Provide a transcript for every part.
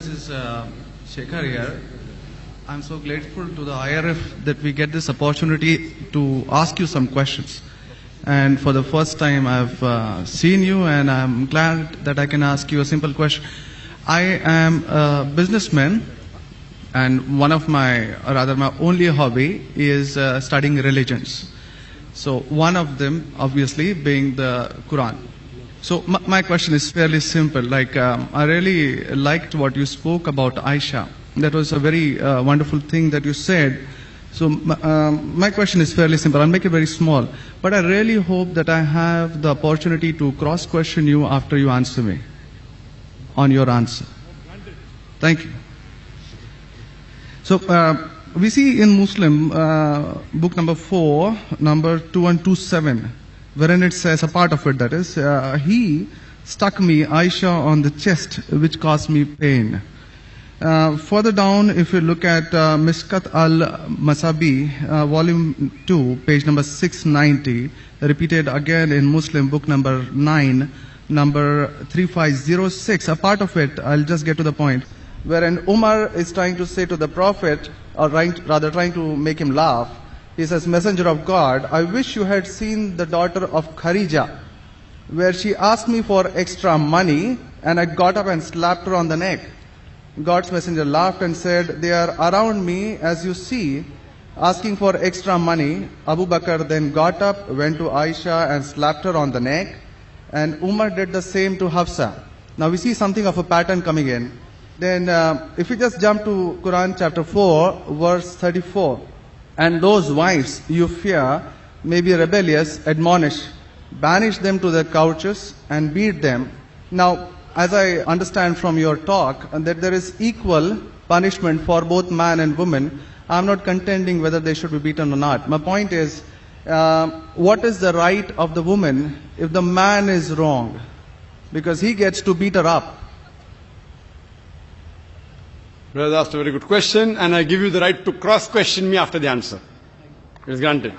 this is Shekhar here. I'm so grateful to the IRF that we get this opportunity to ask you some questions. And for the first time I've seen you, and I'm glad that I can ask you a simple question. I am a businessman, and one of my only hobby is studying religions. So one of them obviously being the Quran. So my question is fairly simple. I really liked what you spoke about Aisha. That was a very wonderful thing that you said. So my question is fairly simple. I'll make it very small. But I really hope that I have the opportunity to cross-question you after you answer me on your answer. Thank you. So we see in Muslim book number 4, number 2127, wherein it says, a part of it that is, he stuck me, Aisha, on the chest, which caused me pain. Further down, if you look at Mishkat al-Masabi, volume 2, page number 690, repeated again in Muslim book number 9, number 3506, a part of it, I'll just get to the point, wherein Umar is trying to say to the Prophet, or rather trying to make him laugh. He says, Messenger of God, I wish you had seen the daughter of Kharija, where she asked me for extra money, and I got up and slapped her on the neck. God's messenger laughed and said, they are around me, as you see, asking for extra money. Abu Bakr then got up, went to Aisha and slapped her on the neck, and Umar did the same to Hafsa. Now we see something of a pattern coming in. Then if we just jump to Quran chapter 4, verse 34, and those wives you fear may be rebellious, admonish, banish them to their couches and beat them. Now, as I understand from your talk, that there is equal punishment for both man and woman. I'm not contending whether they should be beaten or not. My point is, what is the right of the woman if the man is wrong? Because he gets to beat her up. Brother asked a very good question, and I give you the right to cross-question me after the answer. It is granted.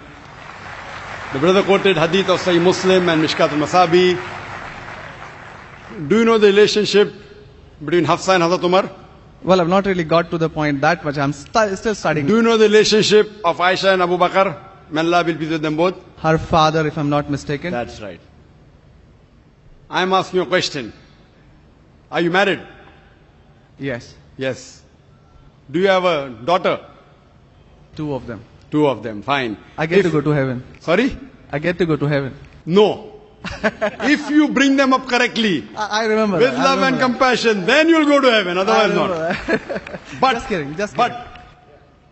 The brother quoted hadith of Sahih Muslim and Mishkat al-Masabi. Do you know the relationship between Hafsa and Hazrat Umar? Well, I've not really got to the point that much. I'm still studying. Do you know the relationship of Aisha and Abu Bakr? May Allah be pleased with them both. Her father, if I'm not mistaken. That's right. I'm asking you a question. Are you married? Yes. Yes. Do you have a daughter? 2 of them. 2 of them, fine. I get to go to heaven. Sorry? I get to go to heaven. No. If you bring them up correctly, I remember with love and compassion, then you'll go to heaven, otherwise not. But, just kidding. But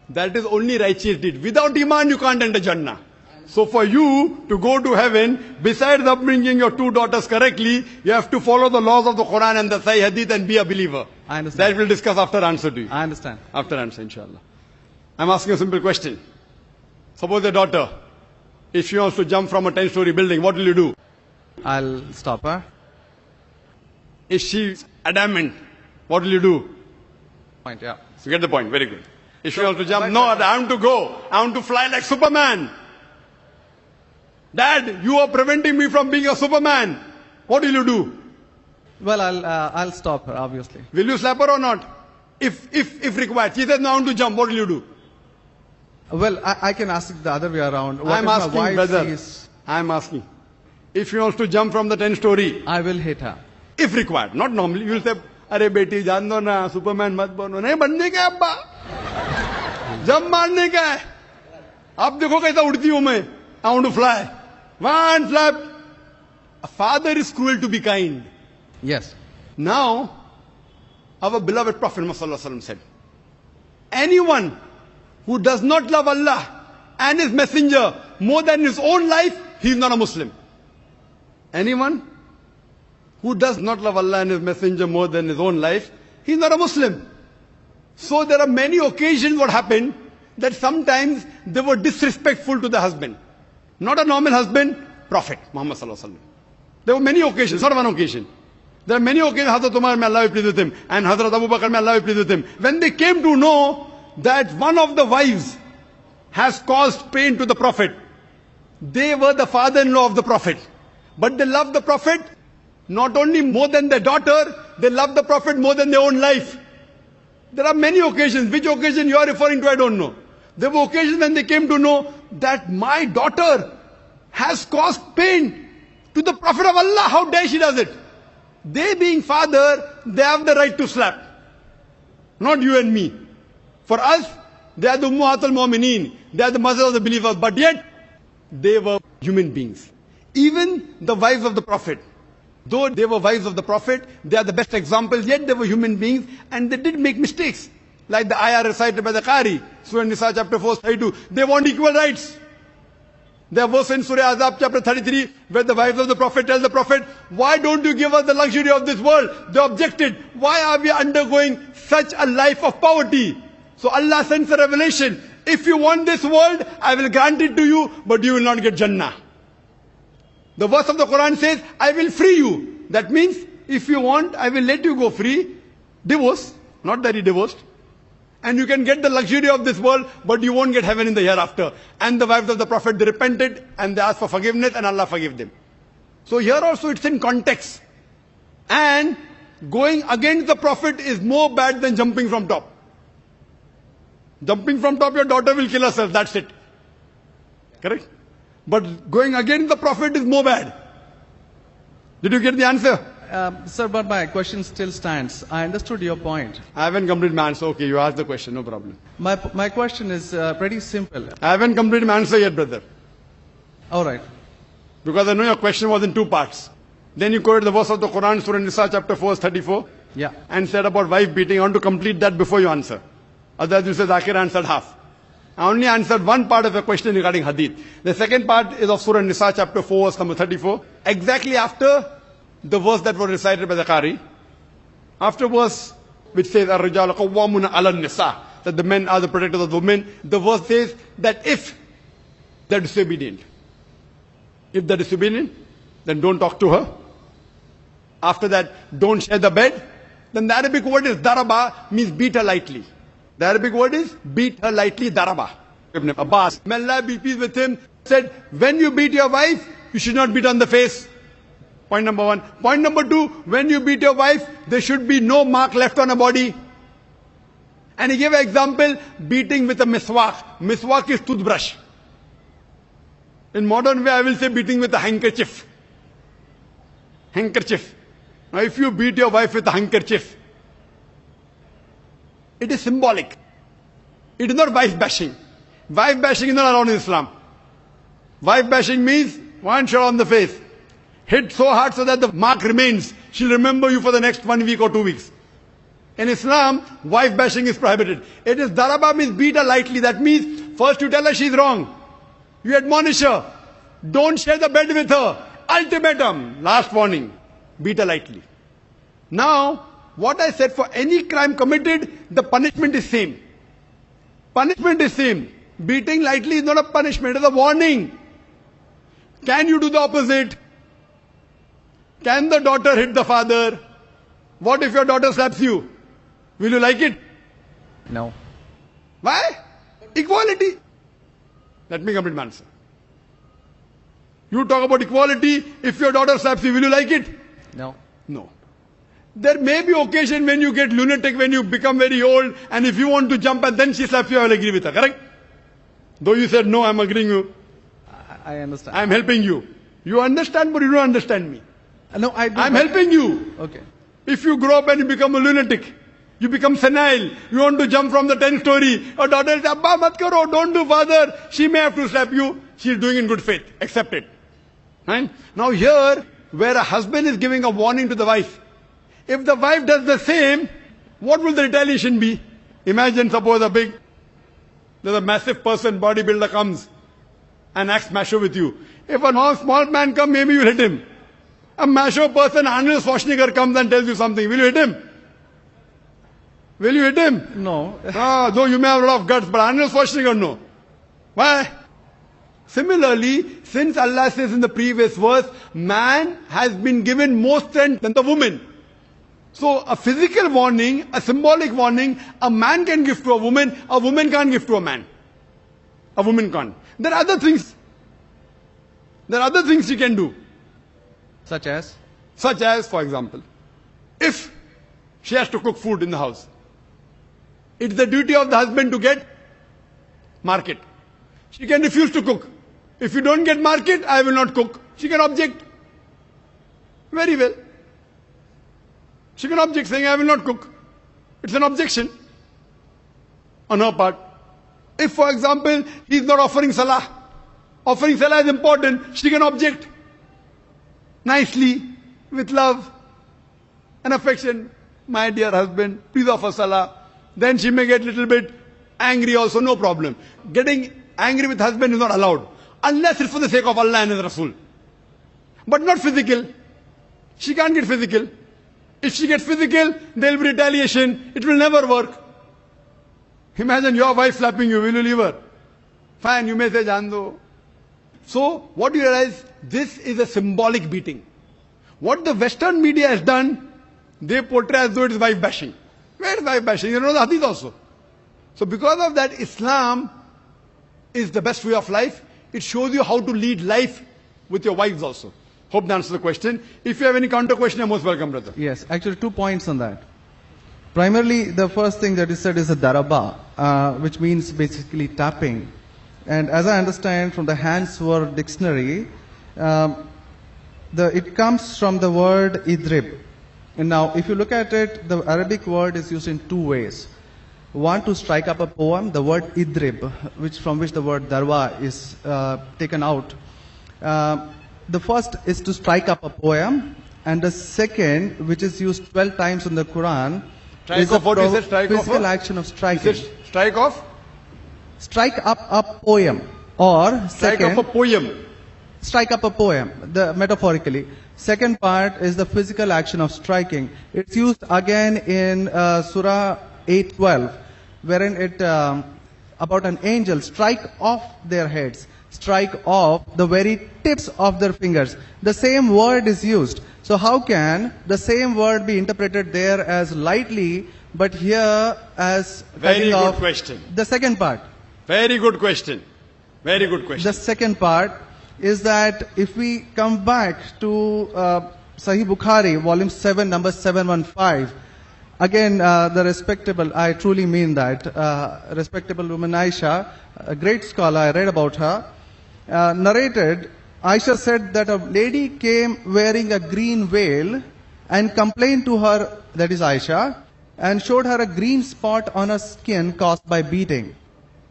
that is only righteous deed. Without Iman, you can't enter Jannah. So for you to go to heaven, besides upbringing your 2 daughters correctly, you have to follow the laws of the Quran and the Sahih Hadith and be a believer. I understand. That we'll discuss after answer to you. I understand. After answer, inshallah. I'm asking a simple question. Suppose a daughter, if she wants to jump from a 10-story building, what will you do? I'll stop her. If she's adamant, what will you do? Point, yeah. You get the point, very good. If she wants to jump, no, I want to go. I want to fly like Superman. Dad, you are preventing me from being a Superman. What will you do? Well, I'll stop her, obviously. Will you slap her or not? If required. She says, no, I want to jump. What will you do? Well, I can ask the other way around. What I'm asking, brother. I'm asking. If she wants to jump from the 10-story, I will hit her. If required, not normally. You will say, "Arey beti, jaan do na, Superman mat bano." Nahi banne ka abba. Jump marne ka hai. Ab dekho kaisa udti hu main. I want to fly. One flap. A father is cruel to be kind. Yes. Now, our beloved Prophet Muhammad said, anyone who does not love Allah and His Messenger more than his own life, he is not a Muslim. Anyone who does not love Allah and His Messenger more than his own life, he is not a Muslim. So there are many occasions what happened that sometimes they were disrespectful to the husband. Not a normal husband, Prophet Muhammad sallallahu alaihi wasallam. There were many occasions, not one occasion. There are many occasions, Hazrat Umar, may Allah be pleased with him, and Hazrat Abu Bakr, may Allah be pleased with him. When they came to know that one of the wives has caused pain to the Prophet, they were the father-in-law of the Prophet. But they loved the Prophet not only more than their daughter, they loved the Prophet more than their own life. There are many occasions. Which occasion you are referring to, I don't know. There were occasions when they came to know that my daughter has caused pain to the Prophet of Allah. How dare she does it? They being father, they have the right to slap. Not you and me. For us, they are the Ummahat al-Mu'mineen. They are the mothers of the believers. But yet, they were human beings. Even the wives of the Prophet. Though they were wives of the Prophet, they are the best examples, yet they were human beings and they did make mistakes. Like the ayah recited by the Qari, Surah Nisa chapter 4, 32. They want equal rights. There was in Surah Azab chapter 33, where the wives of the Prophet tell the Prophet, why don't you give us the luxury of this world? They objected, why are we undergoing such a life of poverty? So Allah sends a revelation. If you want this world, I will grant it to you, but you will not get Jannah. The verse of the Quran says, I will free you. That means, if you want, I will let you go free. Divorce, not that you divorced. And you can get the luxury of this world, but you won't get heaven in the hereafter. And the wives of the Prophet, they repented and they asked for forgiveness and Allah forgave them. So here also it's in context. And going against the Prophet is more bad than jumping from top. Jumping from top, your daughter will kill herself, that's it. Correct? But going against the Prophet is more bad. Did you get the answer? Sir, but my question still stands. I understood your point. I haven't completed my answer. Okay, you asked the question, no problem. My question is pretty simple. I haven't completed my answer yet, brother. All right. Because I know your question was in two parts. Then you quoted the verse of the Quran, Surah Nisa chapter 4, 34. Yeah. And said about wife beating. I want to complete that before you answer. Otherwise you say Zakir answered half. I only answered one part of the question regarding hadith. The second part is of Surah Nisa chapter 4, verse number 34. Exactly after the verse that was recited by the Qari. After verse which says, Ar-Rijalu Qawwamuna 'ala an-Nisa, that the men are the protectors of the women. The verse says that if they're disobedient, then don't talk to her. After that, don't share the bed. Then the Arabic word is daraba, means beat her lightly. The Arabic word is beat her lightly, daraba. Ibn Abbas, may Allah be pleased with him, said, when you beat your wife, you should not beat on the face. Point number one. Point number two, when you beat your wife, there should be no mark left on her body. And he gave an example, beating with a miswak. Miswak is toothbrush. In modern way, I will say beating with a handkerchief. Handkerchief. Now if you beat your wife with a handkerchief, it is symbolic. It is not wife bashing. Wife bashing is not allowed in Islam. Wife bashing means one shot on the face. Hit so hard so that the mark remains. She'll remember you for the next 1 week or 2 weeks. In Islam, wife bashing is prohibited. It is daraba, means beat her lightly. That means first you tell her she's wrong. You admonish her. Don't share the bed with her. Ultimatum. Last warning. Beat her lightly. Now, what I said, for any crime committed, the punishment is same. Punishment is same. Beating lightly is not a punishment, it is a warning. Can you do the opposite? Can the daughter hit the father? What if your daughter slaps you? Will you like it? No. Why? Equality. Let me complete my answer. You talk about equality. If your daughter slaps you, will you like it? No. No. There may be occasion when you get lunatic, when you become very old, and if you want to jump and then she slaps you, I will agree with her, correct? Though you said no, I'm agreeing with you. I understand. I'm helping you. You understand, but you don't understand me. No, I do. I'm helping you. Okay. If you grow up and you become a lunatic, you become senile, you want to jump from the 10th story, your daughter says, Abba, mat karo, don't do, father. She may have to slap you. She's doing in good faith. Accept it. Right? Now here, where a husband is giving a warning to the wife, if the wife does the same, what will the retaliation be? Imagine, suppose there's a massive person, bodybuilder comes and acts macho with you. If a small man comes, maybe you'll hit him. A macho person, Arnold Schwarzenegger, comes and tells you something. Will you hit him? Will you hit him? No. Though you may have a lot of guts, but Arnold Schwarzenegger, no. Why? Similarly, since Allah says in the previous verse, man has been given more strength than the woman. So a physical warning, a symbolic warning, a man can give to a woman can't give to a man. A woman can't. There are other things. There are other things she can do. Such as? Such as, for example, if she has to cook food in the house, It's the duty of the husband to get market. She can refuse to cook. If you don't get market, I will not cook. She can object. Very well. She can object saying, I will not cook. It's an objection on her part. If, for example, he is not offering salah is important, she can object nicely, with love and affection. My dear husband, please offer salah. Then she may get a little bit angry also, no problem. Getting angry with husband is not allowed, unless it's for the sake of Allah and His Rasul. But not physical. She can't get physical. If she gets physical, there will be retaliation. It will never work. Imagine your wife slapping you. Will you leave her? Fine, you may say, Jando. So, what do you realize? This is a symbolic beating. What the Western media has done, they portray as though it is wife bashing. Where is wife bashing? You know the hadith also. So, because of that, Islam is the best way of life. It shows you how to lead life with your wives also. Hope that answers the question. If you have any counter question, you're most welcome, brother. Yes, actually 2 points on that. Primarily, the first thing that is said is a daraba, which means basically tapping. And as I understand from the Hand's Word Dictionary, it comes from the word idrib. And now, if you look at it, the Arabic word is used in 2 ways. One, to strike up a poem, the word idrib, from which the word darwa is taken out. The first is to strike up a poem, and the second, which is used 12 times in the Quran, is a physical action of striking. Strike off? Strike up a poem, or strike up a poem. Strike up a poem, metaphorically. Second part is the physical action of striking. It's used again in Surah 8:12, wherein it about an angel strike off their heads, strike off the very tips of their fingers. The same word is used. So how can the same word be interpreted there as lightly, but here as very good question. The second part. Very good question. Very good question. The second part is that if we come back to Sahih Bukhari, volume 7, number 715, again, the respectable, I truly mean that, respectable woman Aisha, a great scholar, I read about her, narrated, Aisha said that a lady came wearing a green veil and complained to her, that is Aisha, and showed her a green spot on her skin caused by beating.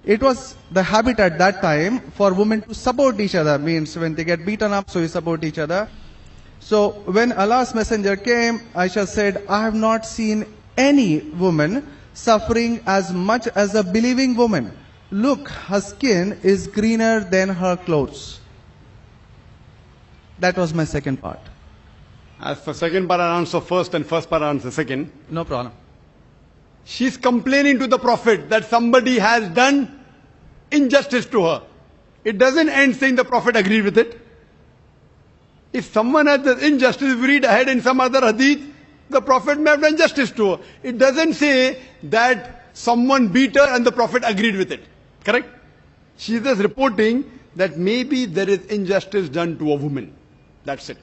It was the habit at that time for women to support each other, means when they get beaten up, so you support each other. So when Allah's messenger came, Aisha said, I have not seen any woman suffering as much as a believing woman. Look, her skin is greener than her clothes. That was my second part. As for second part, I'll answer first, and first part, I'll answer second. No problem. She's complaining to the Prophet that somebody has done injustice to her. It doesn't end saying the Prophet agreed with it. If someone has done injustice, if we read ahead in some other hadith, the Prophet may have done justice to her. It doesn't say that someone beat her and the Prophet agreed with it. Correct? She is just reporting that maybe there is injustice done to a woman. That's it.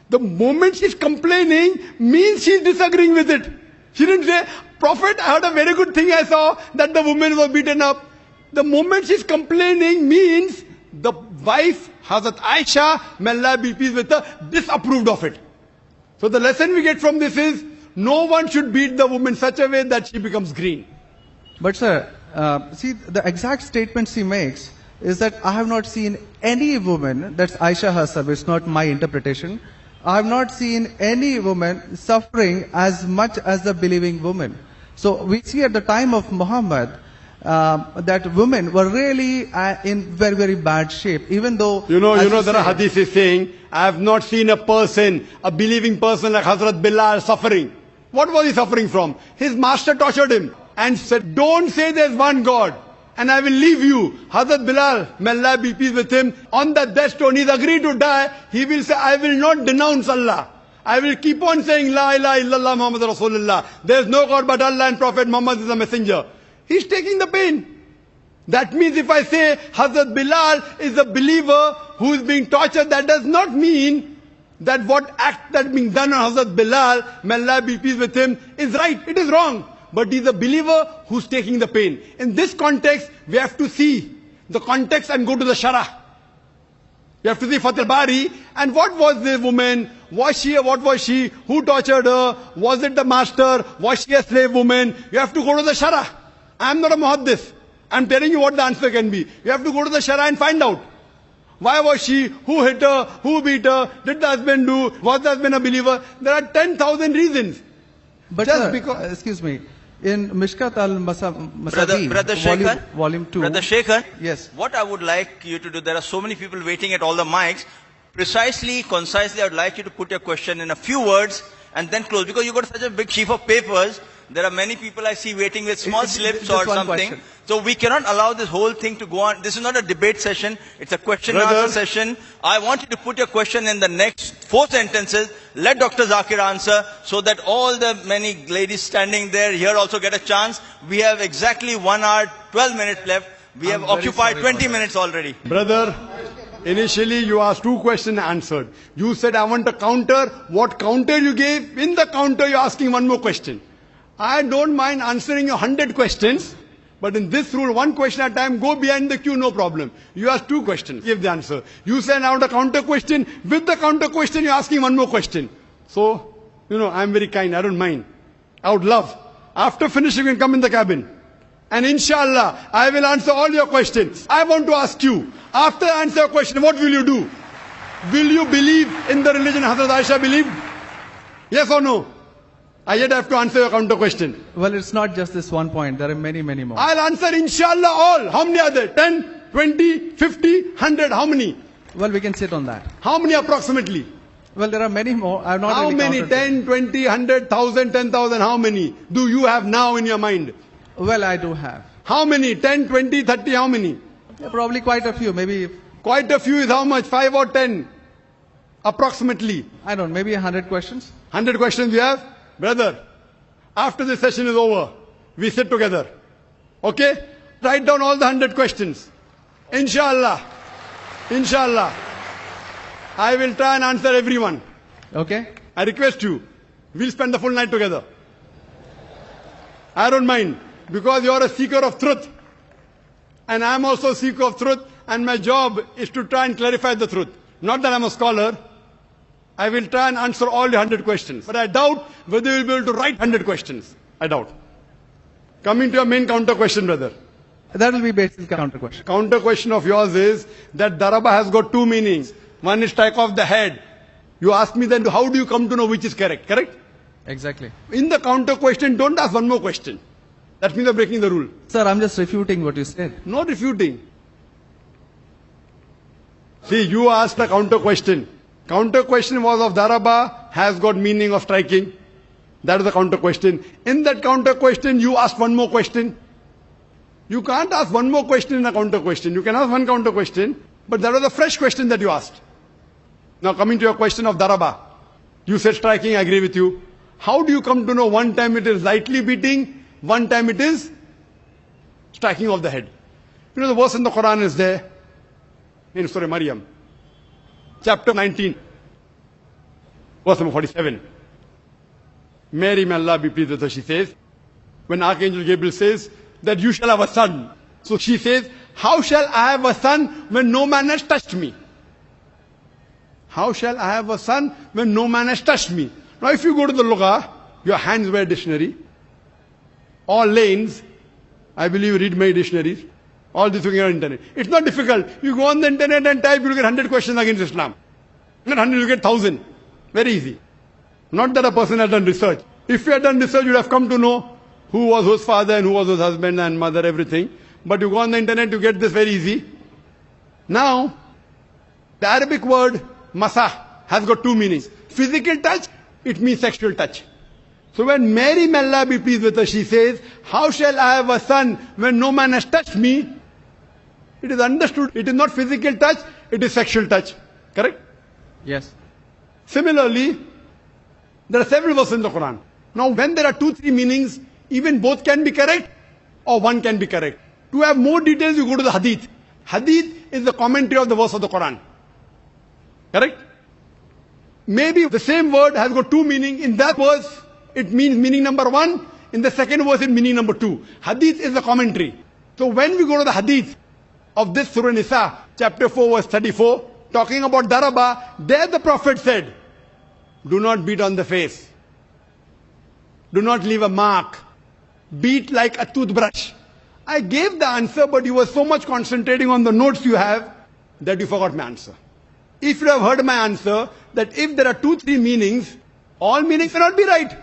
The moment she's complaining means she's disagreeing with it. She didn't say, Prophet, I heard a very good thing I saw, that the woman was beaten up. The moment she's complaining means the wife, Hazrat Aisha, may Allah be pleased with her, disapproved of it. So the lesson we get from this is, no one should beat the woman such a way that she becomes green. But sir, see, the exact statement she makes is that I have not seen any woman, that's Aisha herself, it's not my interpretation, I have not seen any woman suffering as much as the believing woman. So we see at the time of Muhammad that women were really in very, very bad shape, even though... You know there are hadiths saying, I have not seen a person, a believing person like Hazrat Bilal suffering. What was he suffering from? His master tortured him and said, don't say there's one God and I will leave you. Hazrat Bilal, may Allah be pleased with him, on that death stone, he's agreed to die. He will say, I will not denounce Allah. I will keep on saying, La ilaha illallah Muhammad Rasulullah. There is no God but Allah and Prophet Muhammad is a messenger. He's taking the pain. That means if I say Hazrat Bilal is a believer who is being tortured, that does not mean that what act that being done on Hazrat Bilal, may Allah be pleased with him, is right. It is wrong. but he's a believer who's taking the pain. In this context, we have to see the context and go to the Shara. You have to see Fath al-Bari, and what was the woman? What was she? Who tortured her? Was it the master? Was she a slave woman? You have to go to the Shara. I'm not a muhaddith. I'm telling you what the answer can be. You have to go to the Shara and find out. Why was she? Who hit her? Who beat her? Did the husband do? Was the husband a believer? There are 10,000 reasons. But Just because... excuse me, in Mishkat al-Masabi, Brother Shekhar, volume 2. Brother Shekhar, Yes. what I would like you to do, there are so many people waiting at all the mics. Precisely, concisely, I would like you to put your question in a few words and then close. Because you got such a big sheaf of papers, there are many people I see waiting with small slips or something. Question. So we cannot allow this whole thing to go on. This is not a debate session. It's a question and answer session. I want you to put your question in the next 4 sentences. Let Dr. Zakir answer so that all the many ladies standing there here also get a chance. We have exactly 1 hour, 12 minutes left. We have occupied 20 minutes already. Brother, initially you asked 2 questions answered. You said, I want a counter. What counter you gave? In the counter you're asking 1 more question. I don't mind answering your 100 questions. But in this rule, 1 question at a time, go behind the queue, no problem. You ask 2 questions, give the answer. You said, I want a counter question. With the counter question, you're asking 1 more question. So, I'm very kind, I don't mind. I would love. After finishing, you can come in the cabin. And inshallah, I will answer all your questions. I want to ask you, after I answer your question, what will you do? Will you believe in the religion Hazrat Aisha believed? Yes or no? I yet have to answer your counter question. Well, it's not just this 1 point. There are many, many more. I'll answer inshallah all. How many are there? 10, 20, 50, 100? How many? Well, we can sit on that. How many approximately? Well, there are many more. I have not How really many? counted 10, 20, 100, 1,000, 10,000? How many do you have now in your mind? them. Well, I do have. How many? 10, 20, 30? How many? Yeah, probably quite a few. Maybe, Quite a few is how much? 5 or 10? Approximately. I don't know, maybe 100 questions. 100 questions we have? Brother, after this session is over, we sit together. Okay? Write down all the 100 questions. Inshallah. Inshallah. I will try and answer everyone. Okay? I request you. We'll spend the full night together. I don't mind. Because you're a seeker of truth. And I'm also a seeker of truth. And my job is to try and clarify the truth. Not that I'm a scholar. I will try and answer all the 100 questions. But I doubt whether you'll be able to write 100 questions. I doubt. Coming to your main counter question, brother. That will be basic counter question. Counter question of yours is that daraba has got 2 meanings. One is strike off the head. You ask me then, how do you come to know which is correct? Correct? Exactly. In the counter question, don't ask 1 more question. That means you're breaking the rule. Sir, I'm just refuting what you said. Not refuting. See, you asked a counter question. Counter question was of daraba has got meaning of striking. That is the counter question. In that counter question, you asked 1 more question. You can't ask 1 more question in a counter question. You can ask 1 counter question, but that was a fresh question that you asked. Now coming to your question of daraba. You said striking, I agree with you. How do you come to know 1 time it is lightly beating, 1 time it is striking of the head? The verse in the Quran is there. In Surah Maryam. Chapter 19. Verse number 47. Mary, may Allah be pleased with her, she says, when Archangel Gabriel says that you shall have a son. So she says, how shall I have a son when no man has touched me? How shall I have a son when no man has touched me? Now if you go to the Lugha, your hands were a dictionary. All lanes, I believe you read my dictionaries. All this you can get on the internet. It's not difficult. You go on the internet and type, you'll get 100 questions against Islam. Not 100, you get 1,000. Very easy. Not that a person has done research. If you had done research, you'd have come to know who was whose father and who was whose husband and mother, everything. But you go on the internet, you get this very easy. Now, the Arabic word masah has got 2 meanings. Physical touch, it means sexual touch. So when Mary, may Allah be pleased with her, she says, how shall I have a son when no man has touched me? It is understood. It is not physical touch, it is sexual touch. Correct? Yes. Similarly, there are several verses in the Quran. Now when there are 2, 3 meanings, even both can be correct or 1 can be correct. To have more details, you go to the Hadith. Hadith is the commentary of the verse of the Quran. Correct? Maybe the same word has got 2 meanings. In that verse, it means meaning number 1. In the second verse in meaning number 2. Hadith is the commentary. So when we go to the hadith of this Surah Nisa, chapter 4, verse 34, talking about daraba, there the Prophet said, do not beat on the face. Do not leave a mark. Beat like a toothbrush. I gave the answer, but you were so much concentrating on the notes you have that you forgot my answer. If you have heard my answer, that if there are 2-3 meanings, all meanings may not be right.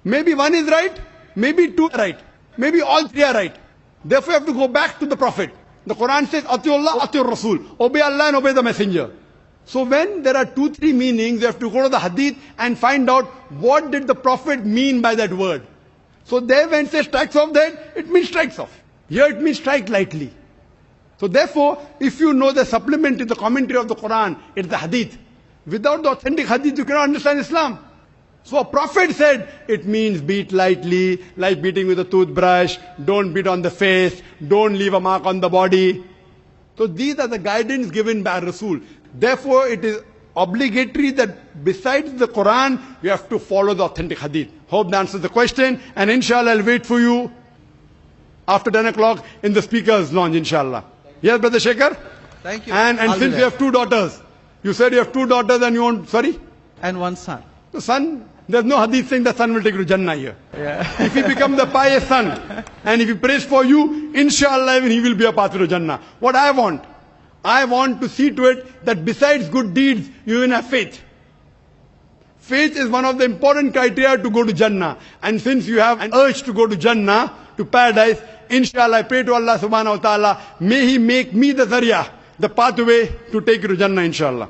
Maybe one is right, maybe 2 are right, maybe all 3 are right. Therefore you have to go back to the Prophet. The Quran says, Atiullah, Atiur Rasul. Obey Allah and obey the Messenger. So when there are 2-3 meanings, you have to go to the hadith and find out what did the Prophet mean by that word. So there when it says strikes off there, it means strikes off. Here it means strike lightly. So therefore, if you know the supplement to the commentary of the Quran, it's the hadith. Without the authentic hadith, you cannot understand Islam. So a prophet said, it means beat lightly, like beating with a toothbrush, don't beat on the face, don't leave a mark on the body. So these are the guidance given by Rasul. Therefore, it is obligatory that besides the Quran, you have to follow the authentic hadith. Hope that answers the question, and inshallah I'll wait for you after 10 o'clock in the speaker's lounge, inshallah. Yes, Brother Shekhar? Thank you. And since you have 2 daughters, you said you have 2 daughters and you want, sorry? And 1 son. The son, there's no hadith saying the son will take you to Jannah here. Yeah. If he becomes the pious son, and if he prays for you, inshallah even he will be a pathway to Jannah. What I want to see to it that besides good deeds, you even have faith. Faith is one of the important criteria to go to Jannah. And since you have an urge to go to Jannah, to paradise, inshallah I pray to Allah subhanahu wa ta'ala, may He make me the zarya, the pathway to take you to Jannah inshallah.